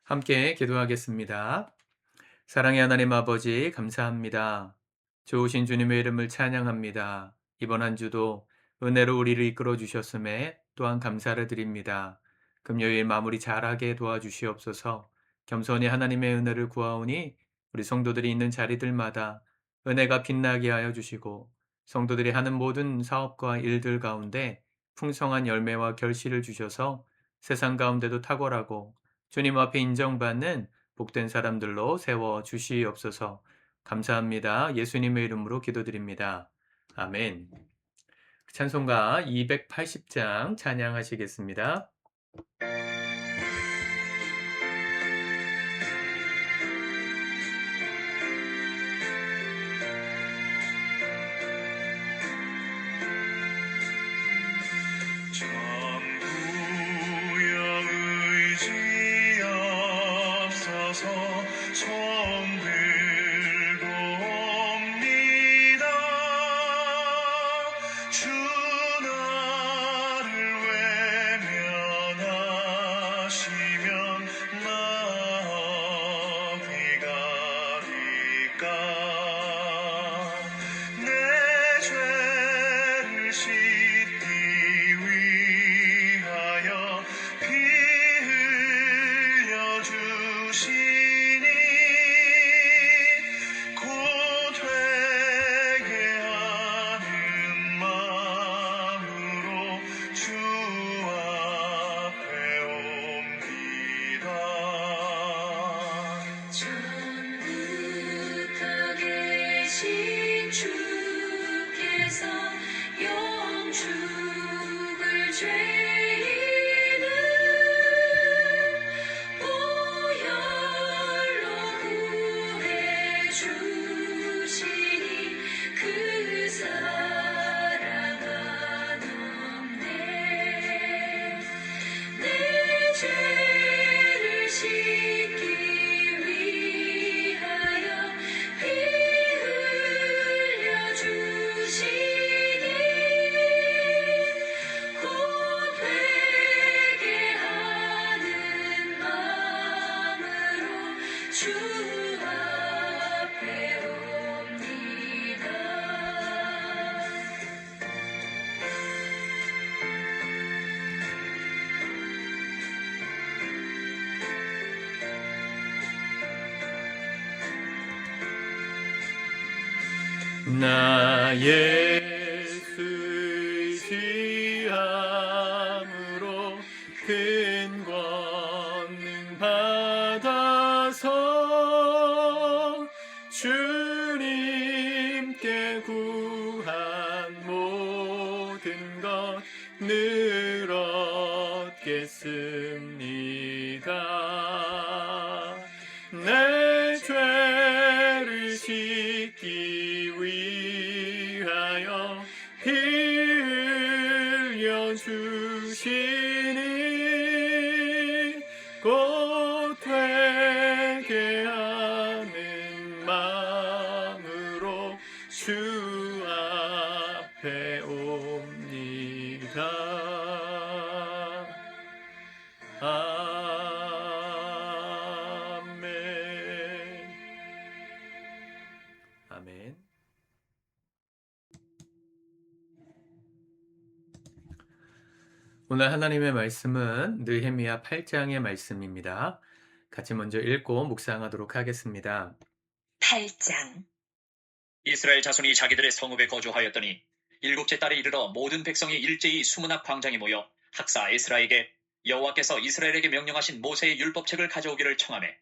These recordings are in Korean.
함께 기도하겠습니다. 사랑의 하나님 아버지, 감사합니다. 좋으신 주님의 이름을 찬양합니다. 이번 한 주도 은혜로 우리를 이끌어 주셨음에 또한 감사를 드립니다. 금요일 마무리 잘하게 도와주시옵소서. 겸손히 하나님의 은혜를 구하오니 우리 성도들이 있는 자리들마다 은혜가 빛나게 하여 주시고 성도들이 하는 모든 사업과 일들 가운데 풍성한 열매와 결실을 주셔서 세상 가운데도 탁월하고 주님 앞에 인정받는 복된 사람들로 세워 주시옵소서. 감사합니다. 예수님의 이름으로 기도드립니다. 아멘. 찬송가 280장 찬양하시겠습니다. 전부여 의지하옵소서. 손 들고 옵니다. 주 나를 외면하시면 나 어디 가리까. 내 죄를 씻기 위하여 피 흘려 주시니 곧 회개하는 마음으로 주 앞에 옵니다. 전부터 계신 주께서 영죽을 죄인을 보혈로 구해 주시니 그 사랑은 없네. 내 죄를 씻기 위하여 피 흘려 주시니 곧 회개하는 마음으로 주 앞에 옵니다. 나 예수 의지함으로 큰 권능 받아서 주님께 구한 모든 것 늘 얻겠습니다. 내 죄를 씻기 위하여 피 흘려 주시니 곧 회개하는 마음으로 주 앞에 옵니다. 아멘. 아멘. 오늘 하나님의 말씀은 느헤미야 8장의 말씀입니다. 같이 먼저 읽고 묵상하도록 하겠습니다. 8장. 이스라엘 자손이 자기들의 성읍에 거주하였더니 일곱째 달에 이르러 모든 백성이 일제히 수문학 광장에 모여 학사 에스라에게 여호와께서 이스라엘에게 명령하신 모세의 율법책을 가져오기를 청하매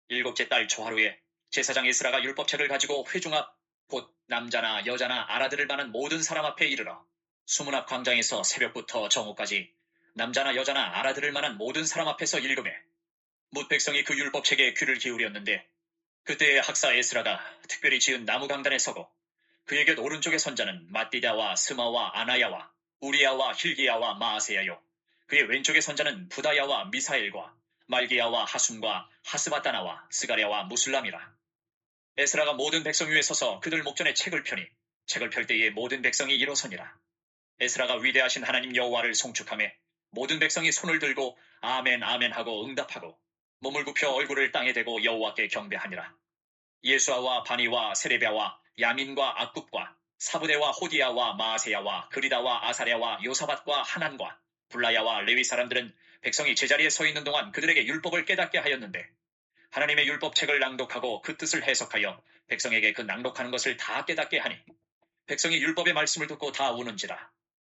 일곱째 달 초하루에 제사장 에스라가 율법책을 가지고 회중 앞 곧 남자나 여자나 알아들을 만한 모든 사람 앞에 이르러 수문학 광장에서 새벽부터 정오까지 남자나 여자나 알아들을 만한 모든 사람 앞에서 읽으매 뭇 백성이 그 율법책에 귀를 기울였는데 그때에 학사 에스라가 특별히 지은 나무 강단에 서고 그의 곁 오른쪽의 선자는 mat디다와 스마와 아나야와 우리야와 힐기야와 마아세야요 그의 왼쪽의 선자는 부다야와 미사엘과 말기야와 하숨과 하스바다나와 스가랴와 무술람이라. 에스라가 모든 백성 위에 서서 그들 목전에 책을 펴니 책을 펼 때에 모든 백성이 일어서니라. 에스라가 위대하신 하나님 여호와를 송축하며 모든 백성이 손을 들고 아멘 아멘 하고 응답하고 몸을 굽혀 얼굴을 땅에 대고 여호와께 경배하니라. 예수아와 바니와 세레비아와 야민과 악굽과 사부대와 호디야와 마아세야와 그리다와 아사랴와 요사밧과 하난과 블라야와 레위 사람들은 백성이 제자리에 서 있는 동안 그들에게 율법을 깨닫게 하였는데 하나님의 율법책을 낭독하고 그 뜻을 해석하여 백성에게 그 낭독하는 것을 다 깨닫게 하니 백성이 율법의 말씀을 듣고 다 우는지라.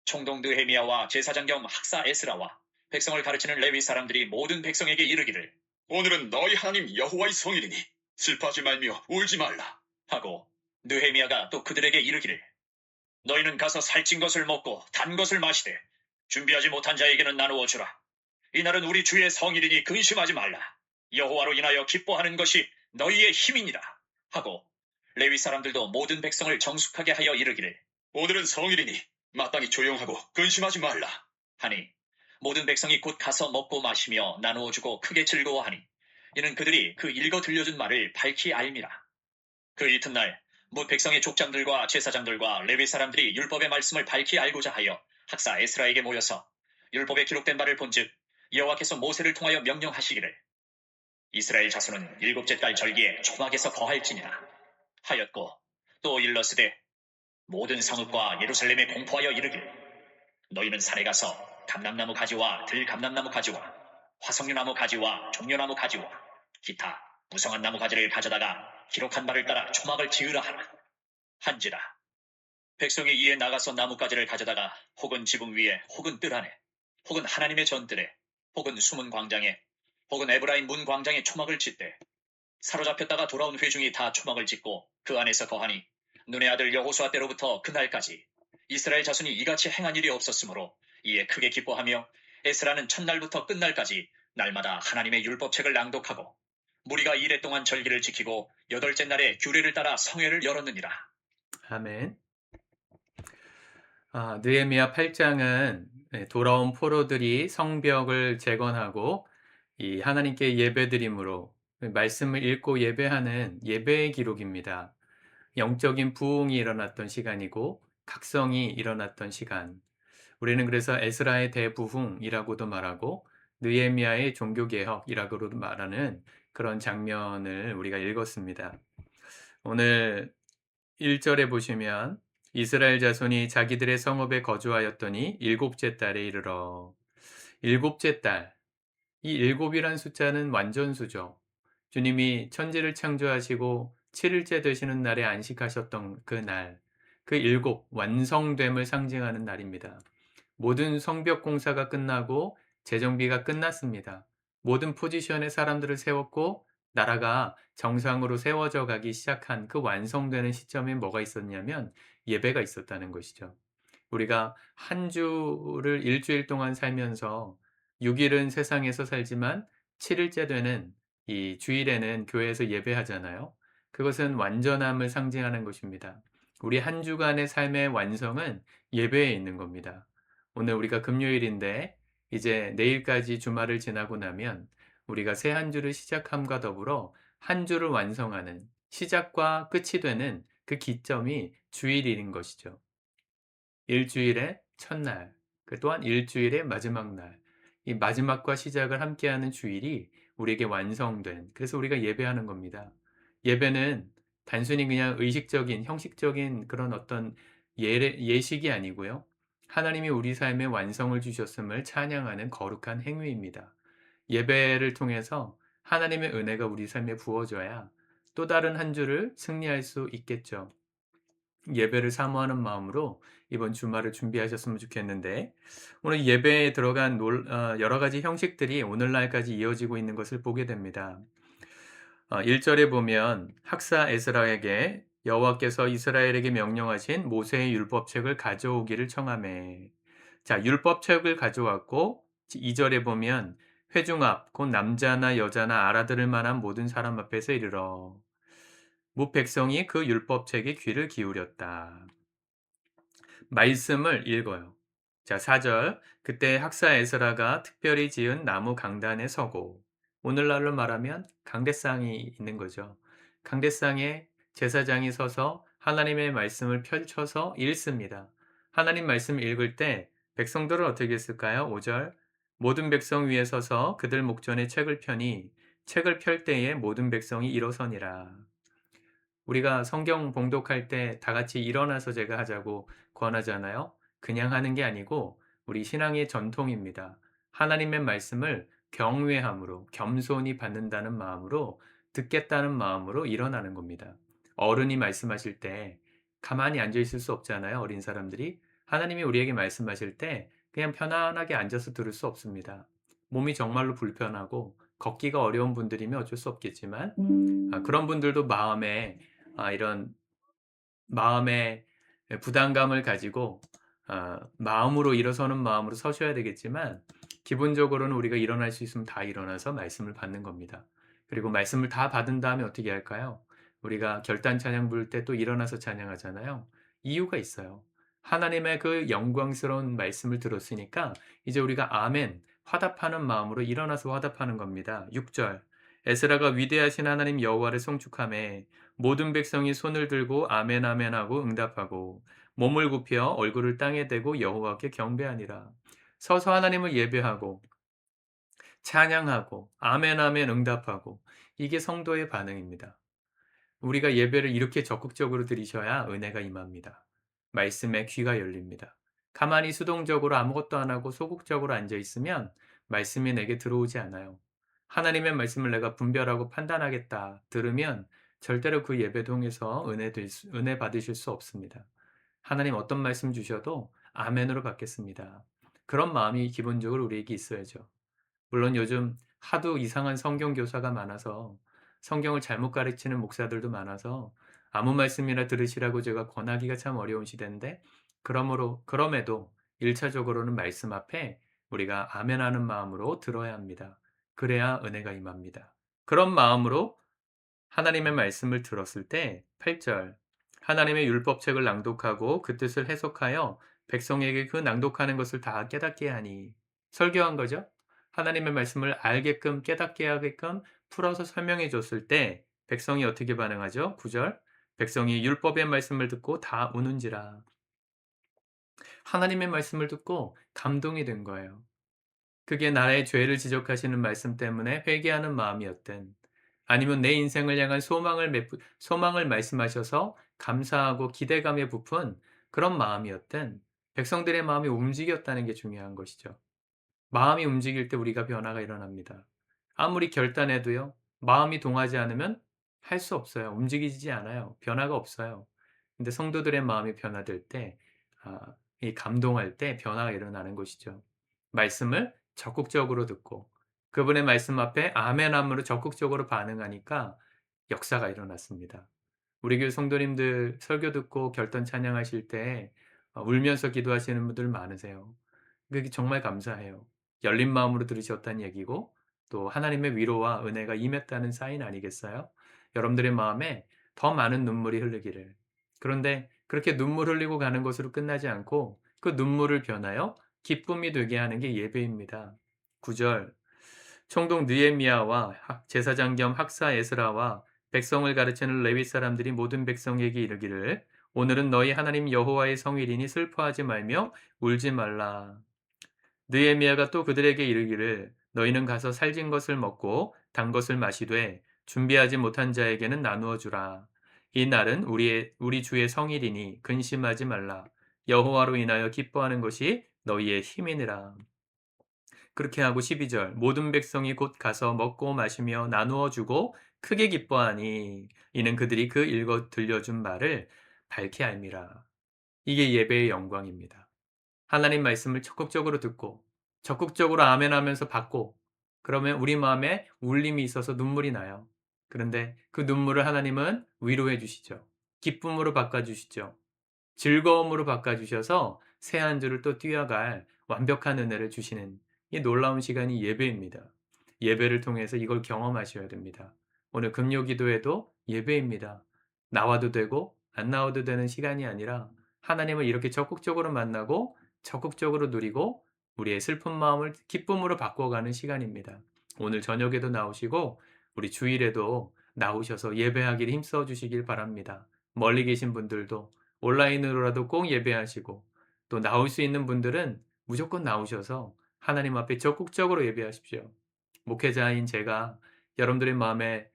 총독 느헤미야와 제사장 겸 학사 에스라와 백성을 가르치는 레위 사람들이 모든 백성에게 이르기를 오늘은 너희 하나님 여호와의 성일이니 슬퍼하지 말며 울지 말라. 하고 느헤미야가 또 그들에게 이르기를 너희는 가서 살찐 것을 먹고 단 것을 마시되 준비하지 못한 자에게는 나누어 주라. 이날은 우리 주의 성일이니 근심하지 말라. 여호와로 인하여 기뻐하는 것이 너희의 힘이니라. 하고 레위 사람들도 모든 백성을 정숙하게 하여 이르기를 오늘은 성일이니 마땅히 조용하고 근심하지 말라. 하니 모든 백성이 곧 가서 먹고 마시며 나누어 주고 크게 즐거워하니 이는 그들이 그 읽어 들려준 말을 밝히 알미라. 그 이튿날 뭇 백성의 족장들과 제사장들과 레위 사람들이 율법의 말씀을 밝히 알고자 하여 학사 에스라에게 모여서 율법에 기록된 바를 본즉 여호와께서 모세를 통하여 명령하시기를 이스라엘 자손은 일곱째 달 절기에 초막에서 거할지니라 하였고 또 일러스되 모든 성읍과 예루살렘에 공포하여 이르기를 너희는 산에 가서 감람나무 가지와 들감람나무 가지와 화석류나무 가지와 종려나무 가지와 기타 무성한 나무 가지를 가져다가 기록한 바를 따라 초막을 지으라 하라 한지라. 백성이 이에 나가서 나뭇가지를 가져다가 혹은 지붕 위에 혹은 뜰 안에 혹은 하나님의 전뜰에 혹은 숨은 광장에 혹은 에브라임 문 광장에 초막을 짓되 사로잡혔다가 돌아온 회중이 다 초막을 짓고 그 안에서 거하니 눈의 아들 여호수아 때로부터 그날까지 이스라엘 자손이 이같이 행한 일이 없었으므로 이에 크게 기뻐하며 에스라는 첫날부터 끝날까지 날마다 하나님의 율법책을 낭독하고 무리가 이레 동안 절기를 지키고 여덟째 날에 규례를 따라 성회를 열었느니라. 아멘. 느헤미야 8장은 돌아온 포로들이 성벽을 재건하고 이 하나님께 예배드림으로 말씀을 읽고 예배하는 예배의 기록입니다. 영적인 부흥이 일어났던 시간이고 각성이 일어났던 시간. 우리는 그래서 에스라의 대부흥이라고도 말하고 느헤미야의 종교개혁이라고도 말하는 그런 장면을 우리가 읽었습니다. 오늘 1절에 보시면 이스라엘 자손이 자기들의 성읍에 거주하였더니 일곱째 달에 이르러. 일곱째 달. 이 일곱이란 숫자는 완전수죠. 주님이 천지를 창조하시고 7일째 되시는 날에 안식하셨던 그 날, 그 일곱 완성됨을 상징하는 날입니다. 모든 성벽 공사가 끝나고 재정비가 끝났습니다. 모든 포지션에 사람들을 세웠고 나라가 정상으로 세워져 가기 시작한 그 완성되는 시점에 뭐가 있었냐면 예배가 있었다는 것이죠. 우리가 한 주를 일주일 동안 살면서 6일은 세상에서 살지만 7일째 되는 이 주일에는 교회에서 예배하잖아요. 그것은 완전함을 상징하는 것입니다. 우리 한 주간의 삶의 완성은 예배에 있는 겁니다. 오늘 우리가 금요일인데 이제 내일까지 주말을 지나고 나면 우리가 새 한 주를 시작함과 더불어 한 주를 완성하는 시작과 끝이 되는 그 기점이 주일인 것이죠. 일주일의 첫날, 그 또한 일주일의 마지막 날, 이 마지막과 시작을 함께하는 주일이 우리에게 완성된, 그래서 우리가 예배하는 겁니다. 예배는 단순히 그냥 의식적인, 형식적인 그런 어떤 예식이 아니고요. 하나님이 우리 삶에 완성을 주셨음을 찬양하는 거룩한 행위입니다. 예배를 통해서 하나님의 은혜가 우리 삶에 부어져야 또 다른 한 주를 승리할 수 있겠죠. 예배를 사모하는 마음으로 이번 주말을 준비하셨으면 좋겠는데 오늘 예배에 들어간 여러 가지 형식들이 오늘날까지 이어지고 있는 것을 보게 됩니다. 1절에 보면 학사 에스라에게 여호와께서 이스라엘에게 명령하신 모세의 율법책을 가져오기를 청하매. 자, 율법책을 가져왔고 2절에 보면 회중 앞 곧 남자나 여자나 알아들을 만한 모든 사람 앞에서 이르러. 뭇 백성이 그 율법책에 귀를 기울였다. 말씀을 읽어요. 자, 4절. 그때 학사 에스라가 특별히 지은 나무 강단에 서고, 오늘날로 말하면 강대상이 있는 거죠. 강대상에 제사장이 서서 하나님의 말씀을 펼쳐서 읽습니다. 하나님 말씀 읽을 때 백성들은 어떻게 했을까요? 5절. 모든 백성 위에 서서 그들 목전에 책을 펴니 책을 펼 때에 모든 백성이 일어서니라. 우리가 성경 봉독할 때 다 같이 일어나서 제가 하자고 권하잖아요. 그냥 하는 게 아니고 우리 신앙의 전통입니다. 하나님의 말씀을 경외함으로, 겸손히 받는다는 마음으로, 듣겠다는 마음으로 일어나는 겁니다. 어른이 말씀하실 때 가만히 앉아 있을 수 없잖아요. 어린 사람들이. 하나님이 우리에게 말씀하실 때 그냥 편안하게 앉아서 들을 수 없습니다. 몸이 정말로 불편하고 걷기가 어려운 분들이면 어쩔 수 없겠지만 그런 분들도 이런 마음의 부담감을 가지고 마음으로 일어서는 마음으로 서셔야 되겠지만 기본적으로는 우리가 일어날 수 있으면 다 일어나서 말씀을 받는 겁니다. 그리고 말씀을 다 받은 다음에 어떻게 할까요? 우리가 결단 찬양 부를 때 또 일어나서 찬양하잖아요. 이유가 있어요. 하나님의 그 영광스러운 말씀을 들었으니까 이제 우리가 아멘, 화답하는 마음으로 일어나서 화답하는 겁니다. 6절 에스라가 위대하신 하나님 여호와를 송축하며 모든 백성이 손을 들고 아멘 아멘 하고 응답하고 몸을 굽혀 얼굴을 땅에 대고 여호와께 경배하니라. 서서 하나님을 예배하고 찬양하고 아멘 아멘 응답하고 이게 성도의 반응입니다. 우리가 예배를 이렇게 적극적으로 드리셔야 은혜가 임합니다. 말씀에 귀가 열립니다. 가만히 수동적으로 아무것도 안 하고 소극적으로 앉아 있으면 말씀이 내게 들어오지 않아요. 하나님의 말씀을 내가 분별하고 판단하겠다 들으면 절대로 그 예배 통해서 은혜 받으실 수 없습니다. 하나님 어떤 말씀 주셔도 아멘으로 받겠습니다. 그런 마음이 기본적으로 우리에게 있어야죠. 물론 요즘 하도 이상한 성경 교사가 많아서 성경을 잘못 가르치는 목사들도 많아서 아무 말씀이나 들으시라고 제가 권하기가 참 어려운 시대인데 그럼에도 1차적으로는 말씀 앞에 우리가 아멘하는 마음으로 들어야 합니다. 그래야 은혜가 임합니다. 그런 마음으로 하나님의 말씀을 들었을 때 8절 하나님의 율법책을 낭독하고 그 뜻을 해석하여 백성에게 그 낭독하는 것을 다 깨닫게 하니 설교한 거죠. 하나님의 말씀을 알게끔 깨닫게 하게끔 풀어서 설명해 줬을 때 백성이 어떻게 반응하죠? 9절 백성이 율법의 말씀을 듣고 다 우는지라. 하나님의 말씀을 듣고 감동이 된 거예요. 그게 나의 죄를 지적하시는 말씀 때문에 회개하는 마음이었든 아니면 내 인생을 향한 소망을 말씀하셔서 감사하고 기대감에 부푼 그런 마음이었든 백성들의 마음이 움직였다는 게 중요한 것이죠. 마음이 움직일 때 우리가 변화가 일어납니다. 아무리 결단해도요. 마음이 동하지 않으면 할 수 없어요. 움직이지 않아요. 변화가 없어요. 근데 성도들의 마음이 변화될 때 이 감동할 때 변화가 일어나는 것이죠. 말씀을 적극적으로 듣고 그분의 말씀 앞에 아멘함으로 적극적으로 반응하니까 역사가 일어났습니다. 우리 교회 성도님들 설교 듣고 결단 찬양하실 때 울면서 기도하시는 분들 많으세요. 그게 정말 감사해요. 열린 마음으로 들으셨다는 얘기고 또 하나님의 위로와 은혜가 임했다는 사인 아니겠어요? 여러분들의 마음에 더 많은 눈물이 흐르기를. 그런데 그렇게 눈물 흘리고 가는 것으로 끝나지 않고 그 눈물을 변하여 기쁨이 되게 하는 게 예배입니다. 9절 총독 느헤미야와 제사장 겸 학사 에스라와 백성을 가르치는 레위 사람들이 모든 백성에게 이르기를 오늘은 너희 하나님 여호와의 성일이니 슬퍼하지 말며 울지 말라. 느헤미야가 또 그들에게 이르기를 너희는 가서 살진 것을 먹고 단 것을 마시되 준비하지 못한 자에게는 나누어 주라. 이 날은 우리 주의 성일이니 근심하지 말라. 여호와로 인하여 기뻐하는 것이 너희의 힘이니라. 그렇게 하고 12절 모든 백성이 곧 가서 먹고 마시며 나누어 주고 크게 기뻐하니 이는 그들이 그 읽어 들려준 말을 밝히 알미라. 이게 예배의 영광입니다. 하나님 말씀을 적극적으로 듣고 적극적으로 아멘하면서 받고 그러면 우리 마음에 울림이 있어서 눈물이 나요. 그런데 그 눈물을 하나님은 위로해 주시죠. 기쁨으로 바꿔 주시죠. 즐거움으로 바꿔주셔서 새 한 주를 또 뛰어갈 완벽한 은혜를 주시는 이 놀라운 시간이 예배입니다. 예배를 통해서 이걸 경험하셔야 됩니다. 오늘 금요 기도회도 예배입니다. 나와도 되고 안 나와도 되는 시간이 아니라 하나님을 이렇게 적극적으로 만나고 적극적으로 누리고 우리의 슬픈 마음을 기쁨으로 바꿔가는 시간입니다. 오늘 저녁에도 나오시고 우리 주일에도 나오셔서 예배하기를 힘써 주시길 바랍니다. 멀리 계신 분들도 온라인으로라도 꼭 예배하시고 또 나올 수 있는 분들은 무조건 나오셔서 하나님 앞에 적극적으로 예배하십시오. 목회자인 제가 여러분들의 마음에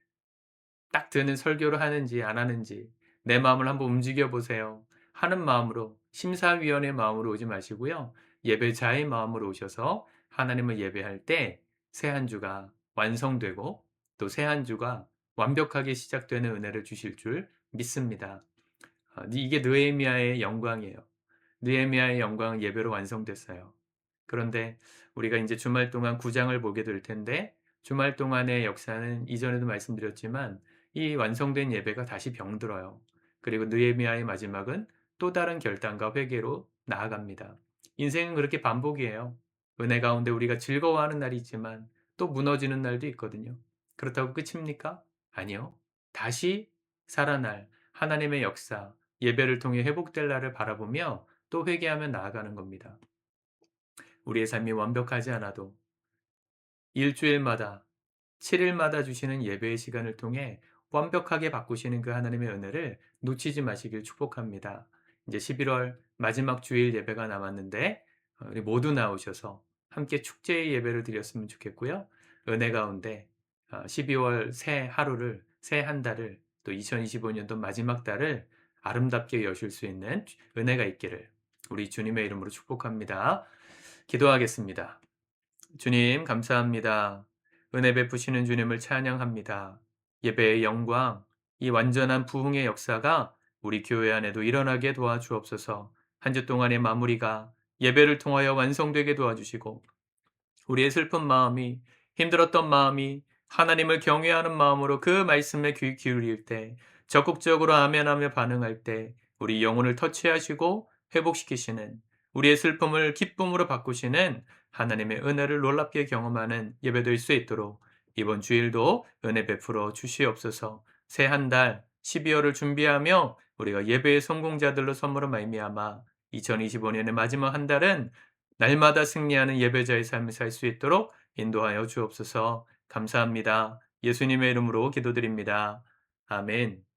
딱 드는 설교를 하는지 안 하는지 내 마음을 한번 움직여 보세요. 하는 마음으로, 심사위원의 마음으로 오지 마시고요. 예배자의 마음으로 오셔서 하나님을 예배할 때 새 한 주가 완성되고 또 새 한 주가 완벽하게 시작되는 은혜를 주실 줄 믿습니다. 이게 느헤미야의 영광이에요. 느헤미야의 영광은 예배로 완성됐어요. 그런데 우리가 이제 주말 동안 9장을 보게 될 텐데 주말 동안의 역사는 이전에도 말씀드렸지만 이 완성된 예배가 다시 병들어요. 그리고 느헤미야의 마지막은 또 다른 결단과 회개로 나아갑니다. 인생은 그렇게 반복이에요. 은혜 가운데 우리가 즐거워하는 날이 있지만 또 무너지는 날도 있거든요. 그렇다고 끝입니까? 아니요. 다시 살아날 하나님의 역사, 예배를 통해 회복될 날을 바라보며 또 회개하며 나아가는 겁니다. 우리의 삶이 완벽하지 않아도 일주일마다 7일마다 주시는 예배의 시간을 통해 완벽하게 바꾸시는 그 하나님의 은혜를 놓치지 마시길 축복합니다. 이제 11월 마지막 주일 예배가 남았는데 우리 모두 나오셔서 함께 축제의 예배를 드렸으면 좋겠고요. 은혜 가운데 12월 새 하루를, 새 한 달을 또 2025년도 마지막 달을 아름답게 여실 수 있는 은혜가 있기를 우리 주님의 이름으로 축복합니다. 기도하겠습니다. 주님, 감사합니다. 은혜 베푸시는 주님을 찬양합니다. 예배의 영광, 이 완전한 부흥의 역사가 우리 교회 안에도 일어나게 도와주옵소서. 한 주 동안의 마무리가 예배를 통하여 완성되게 도와주시고, 우리의 슬픈 마음이, 힘들었던 마음이 하나님을 경외하는 마음으로 그 말씀에 귀 기울일 때, 적극적으로 아멘하며 반응할 때, 우리 영혼을 터치하시고 회복시키시는, 우리의 슬픔을 기쁨으로 바꾸시는 하나님의 은혜를 놀랍게 경험하는 예배될 수 있도록 이번 주일도 은혜 베풀어 주시옵소서. 새 한 달 12월을 준비하며 우리가 예배의 성공자들로 선물로 말미암아 2025년의 마지막 한 달은 날마다 승리하는 예배자의 삶을 살 수 있도록 인도하여 주옵소서. 감사합니다. 예수님의 이름으로 기도드립니다. 아멘.